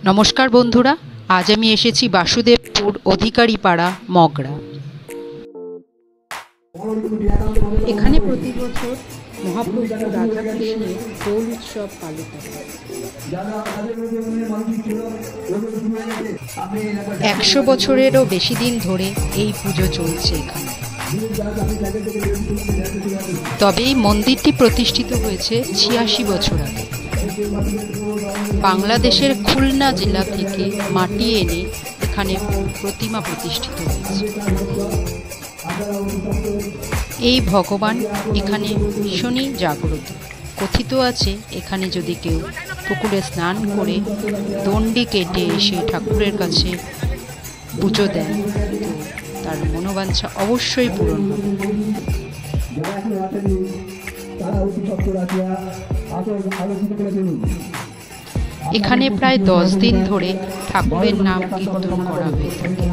নমস্কার বন্ধুরা, আজ আমি এসেছি বাসুদেবপুর অধিকারী পাড়া মগরা। এখানে প্রতি বছর মহাপ্রভু রাধাকৃষ্ণের দোল উৎসব পালিত হয়। 100 বছরেরও বেশি দিন ধরে এই পুজো চলছে এখানে। তবে এই মন্দিরটি প্রতিষ্ঠিত হয়েছে 86 বছর আগে। বাংলাদেশের খুলনা জেলা থেকে মাটি এনে এখানে প্রতিমা প্রতিষ্ঠিত হয়েছে। এই ভগবান এখানে ভীষণই জাগ্রত। কথিত আছে এখানে যদি কেউ পুকুরে স্নান করে দণ্ডি কেটে এসে ঠাকুরের কাছে পুজো দেয় তো তার মনোবাঞ্ছা অবশ্যই পূরণ হবে। এখানে প্রায় 10 দিন ধরে ঠাকুরের নাম কীর্তন করা হয়ে থাকে।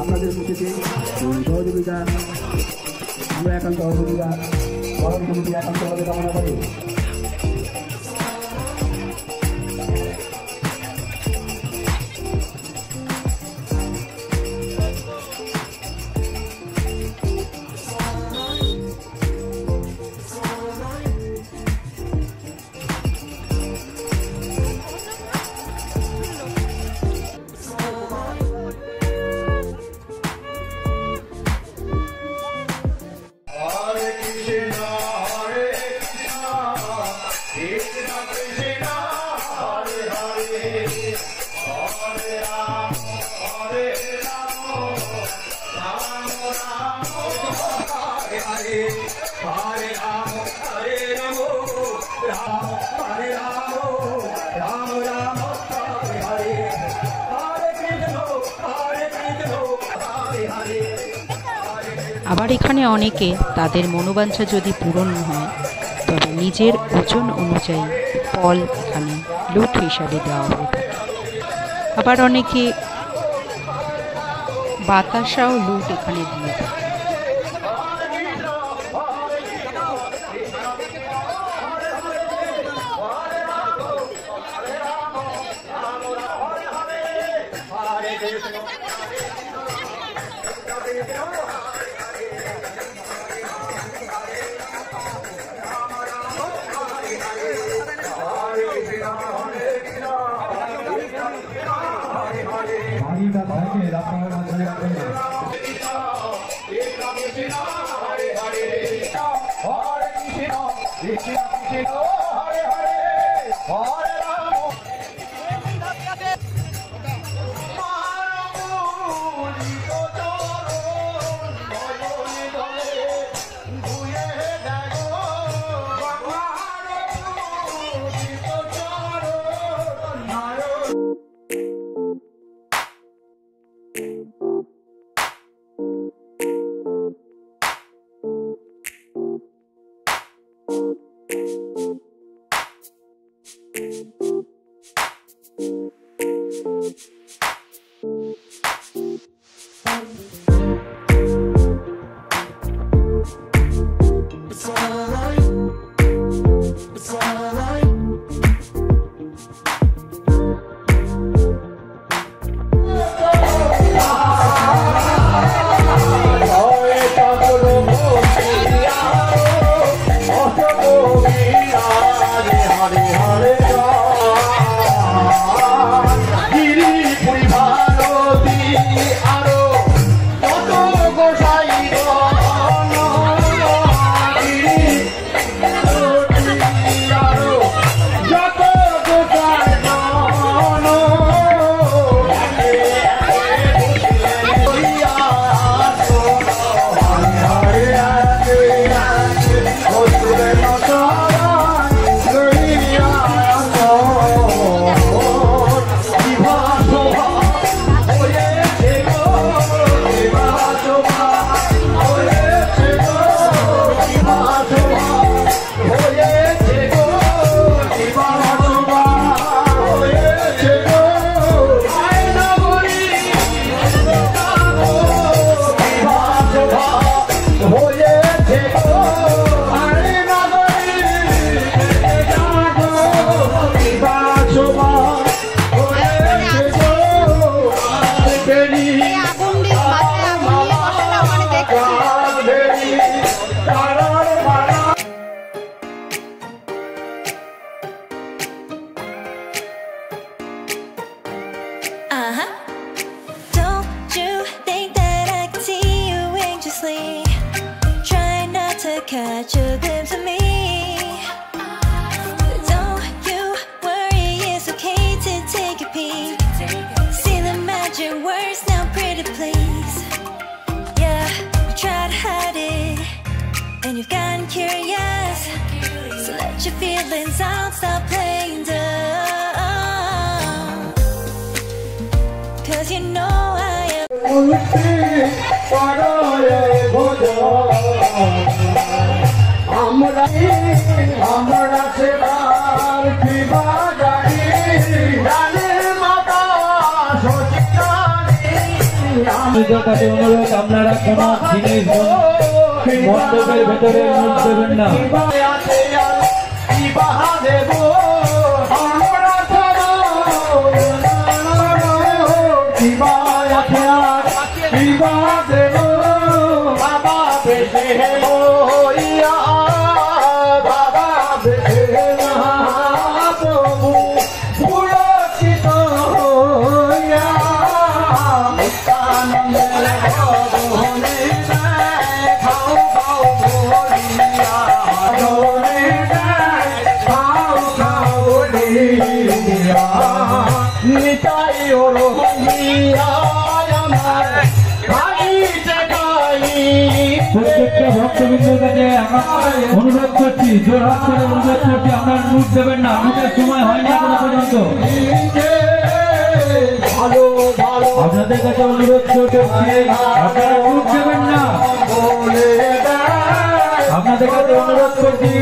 আপনাদের সহযোগিতা আমরা একান্ত সহযোগিতা পালন কমিটি একান্তভাবে কামনা করি। আবার এখানে অনেকে তাদের মনোবাঞ্ছা যদি পূরণ হয় তবে নিজের ওজন অনুযায়ী ফল এখানে লুট হিসাবে দেওয়া হয়ে থাকে। আবার অনেকে বাতাসাও লুট এখানে দিয়ে থাকে। Thank you. catch a glimpse of me. Don't you worry, it's okay to take a peek. See the magic words now, pretty please. Yeah, you try to hide it, and you've gotten curious. So let your feelings out, stop playing dumb. 'Cause you know I am. অনুরোধ, আপনারা কোনো জিনিস মণ্ডপের ভেতরে মুখ দেবেন না। প্রত্যেকটা ভক্তবৃন্দের কাছে অনুরোধ করছি, জোরহাত করে অনুরোধ করছি, আপনারা মুখ দেবেন না, মুখের সময় হয়নি এখনো পর্যন্ত। আপনাদের কাছে অনুরোধ করছি, আপনারা মুখ দেবেন না, আপনাদের কাছে অনুরোধ করছি,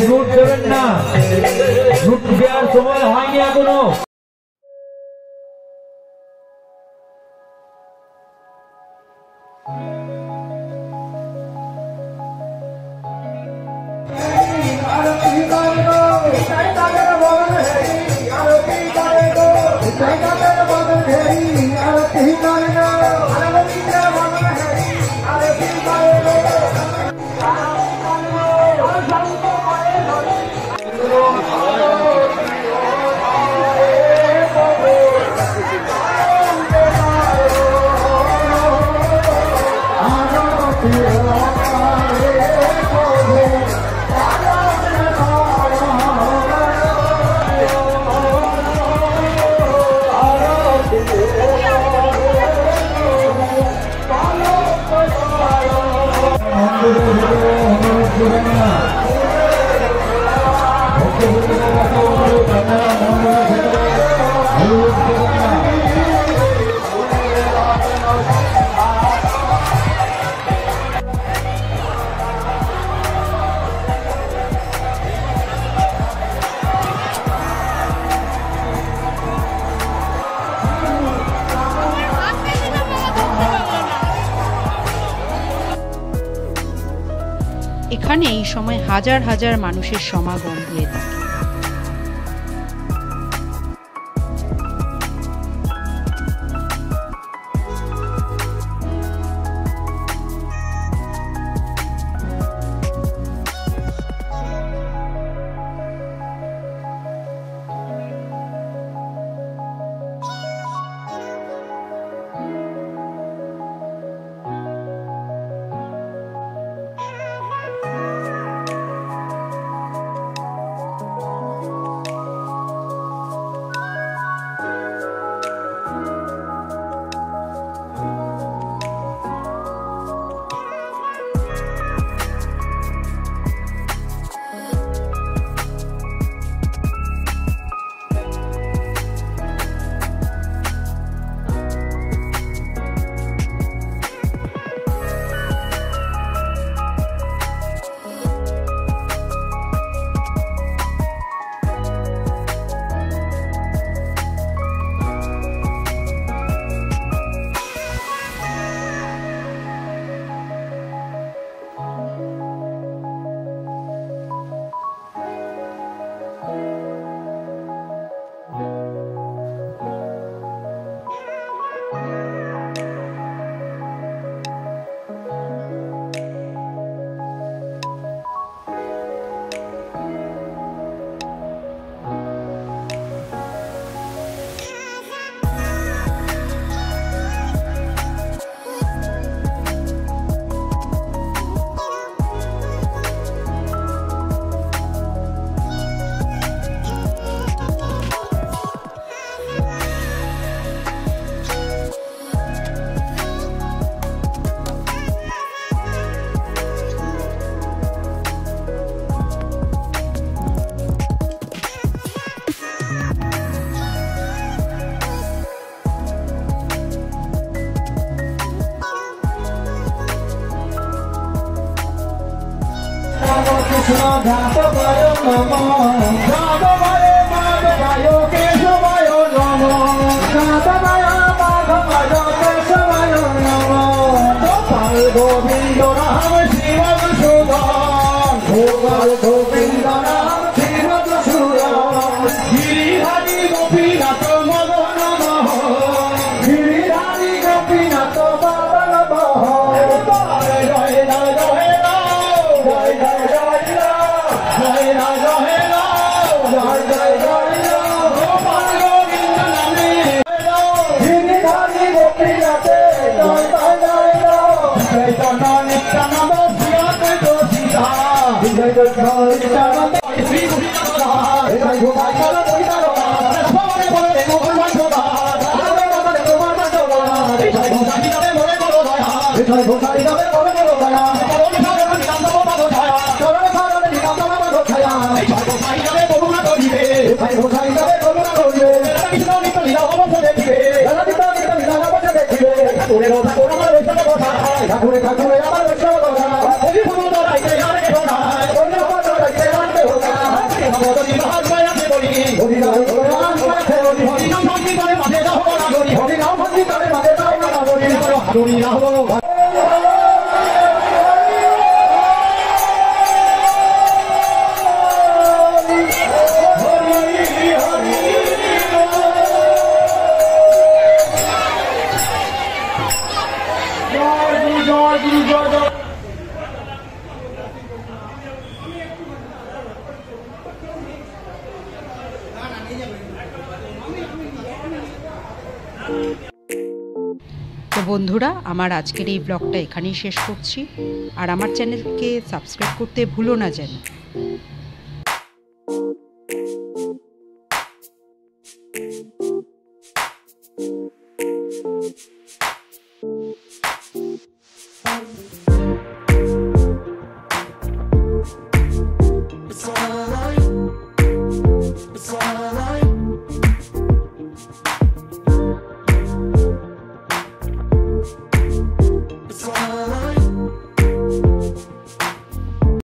মুখ দেবেন না, মুখ দেওয়ার সময় হয়নি এখনো। এখানে এই সময় হাজার হাজার মানুষের সমাগম হয়ে থাকে। কৃষ্ণ যাদবায় নমঃ যাদবায় মাধবায় কেশবায় নমঃ যাদবায় মাধবায় কেশবায় নমঃ গোপাল গোবিন্দ রাম শ্রী মধুসূদন গোপাল গোবিন্দ রাম শ্রী মধুসূদন গিরিধারী গোপীনাথ মদন মোহন গিরিধারী গোপীনাথ মদন মোহন জয় জয় জয় জয় জয় জয় জয় জয় জয় জয় জয় জয় গোপাল গোবিন্দ নামে গিরিধারী গোপীনাথ জয় জয় জয় জয় জয় নিত্যানন্দ সীতা জয় জয় নিত্যানন্দ শ্রী গোপীনাথ জয় গোপাল গোবিন্দ সবারে বলে গোপাল সদা জয় গোসাই নামে বলে বলো দয়া জয় গোসাই নামে বলে বলো দয়া চরণ সাগর নিকান্তব পাদ ছায়া চরণ সাগর নিকান্তব পাদ ছায়া জয় গোসাই নামে করুণা করিবে জয় গোসাই নামে করুণা করিবে কৃষ্ণ নিত্য লীলা অবশ্য দেখিবে নিত্য নিত্য লীলা অবশ্য দেখিবে ঠাকুরের ঠাকুর আমার বৈষ্ণব গোসাই ঠাকুরে ঠাকুরে আমার বৈষ্ণব গোসাই হরি ভগবান রাইতে আর কেহ নাই হরি ভগবান রাইতে আর কেহ নাই ভগবান বিবাহ মায়াতে বলি হরি নাম হরি নাম সংকীর্তনে মাঝে যাও না গরি হরি নাম সংকীর্তনে মাঝে যাও না গরি হরি নাম তো বন্ধুরা, আমার আজকের এই ব্লগটা এখানেই শেষ করছি। আর আমার চ্যানেলকে সাবস্ক্রাইব করতে ভুলো না যেন।